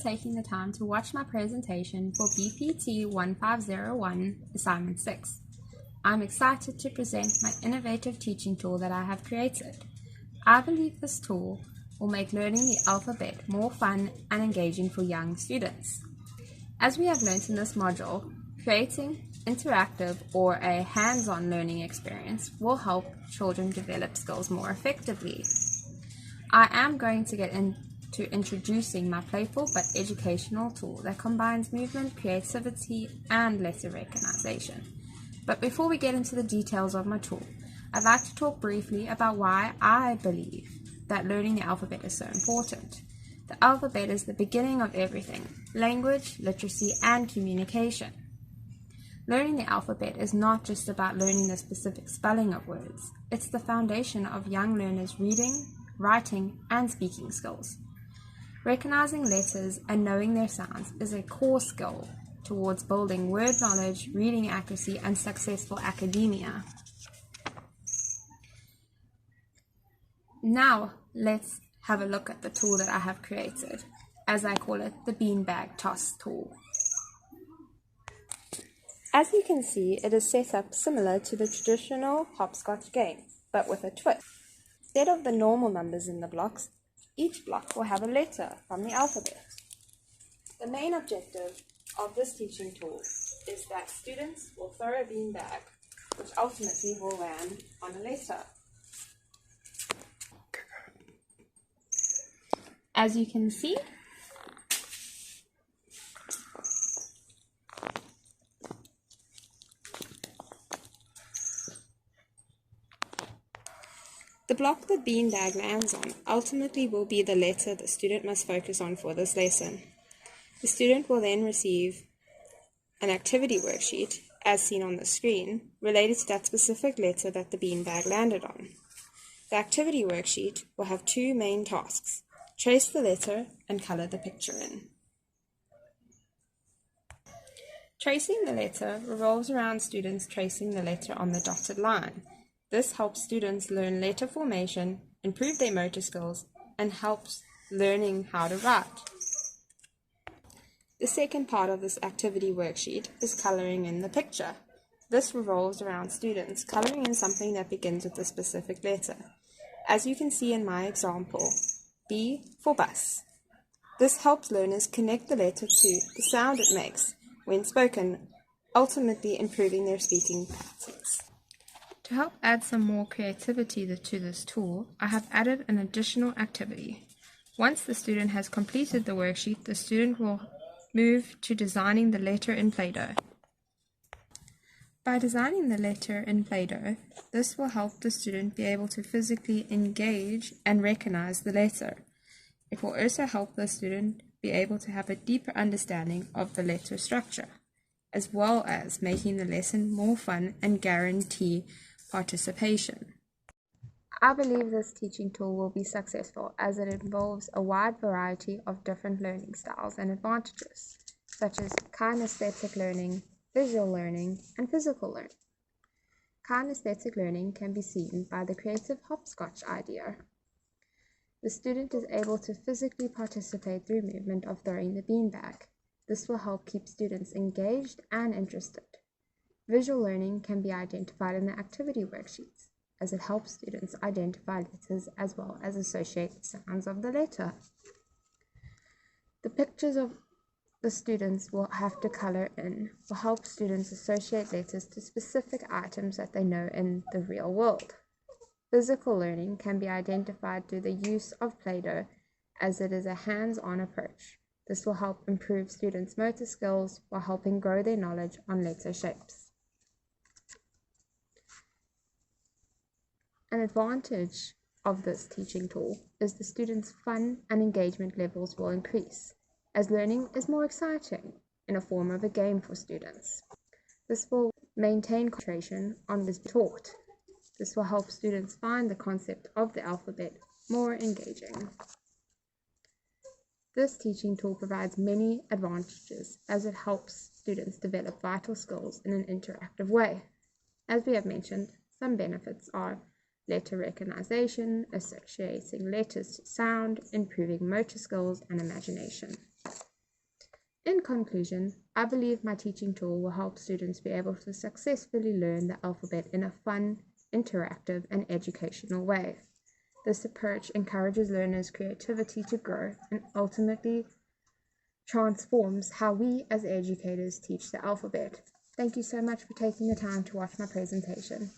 taking the time to watch my presentation for BPT1501 Assignment 6. I'm excited to present my innovative teaching tool that I have created. I believe this tool will make learning the alphabet more fun and engaging for young students. As we have learnt in this module, creating interactive or a hands-on learning experience will help children develop skills more effectively. I am going to get into introducing my playful but educational tool that combines movement, creativity, and letter recognition. But before we get into the details of my tool, I'd like to talk briefly about why I believe that learning the alphabet is so important. The alphabet is the beginning of everything: language, literacy, and communication. Learning the alphabet is not just about learning the specific spelling of words. It's the foundation of young learners' reading, writing, and speaking skills. Recognizing letters and knowing their sounds is a core skill towards building word knowledge, reading accuracy, and successful academia. Now, let's have a look at the tool that I have created, as I call it the beanbag toss tool. As you can see, it is set up similar to the traditional hopscotch game, but with a twist. Instead of the normal numbers in the blocks, each block will have a letter from the alphabet. The main objective of this teaching tool is that students will throw a beanbag, which ultimately will land on a letter. As you can see, the block the beanbag lands on ultimately will be the letter the student must focus on for this lesson. The student will then receive an activity worksheet, as seen on the screen, related to that specific letter that the beanbag landed on. The activity worksheet will have two main tasks: trace the letter and color the picture in. Tracing the letter revolves around students tracing the letter on the dotted line. This helps students learn letter formation, improve their motor skills, and helps learning how to write. The second part of this activity worksheet is coloring in the picture. This revolves around students coloring in something that begins with a specific letter. As you can see in my example, B for bus. This helps learners connect the letter to the sound it makes when spoken, ultimately improving their speaking patterns. To help add some more creativity to this tool, I have added an additional activity. Once the student has completed the worksheet, the student will move to designing the letter in Play-Doh. By designing the letter in Play-Doh, this will help the student be able to physically engage and recognize the letter. It will also help the student be able to have a deeper understanding of the letter structure, as well as making the lesson more fun and guarantee participation. I believe this teaching tool will be successful as it involves a wide variety of different learning styles and advantages, such as kinesthetic learning, visual learning, and physical learning. Kinesthetic learning can be seen by the creative hopscotch idea. The student is able to physically participate through movement of throwing the beanbag. This will help keep students engaged and interested. Visual learning can be identified in the activity worksheets, as it helps students identify letters as well as associate the sounds of the letter. The pictures of the students will have to color in will help students associate letters to specific items that they know in the real world. Physical learning can be identified through the use of Play-Doh, as it is a hands-on approach. This will help improve students' motor skills while helping grow their knowledge on letter shapes. An advantage of this teaching tool is the students' fun and engagement levels will increase, as learning is more exciting in a form of a game for students. This will maintain concentration on what is taught. This will help students find the concept of the alphabet more engaging. This teaching tool provides many advantages as it helps students develop vital skills in an interactive way. As we have mentioned, some benefits are letter recognition, associating letters to sound, improving motor skills and imagination. In conclusion, I believe my teaching tool will help students be able to successfully learn the alphabet in a fun, interactive, and educational way. This approach encourages learners' creativity to grow and ultimately transforms how we as educators teach the alphabet. Thank you so much for taking the time to watch my presentation.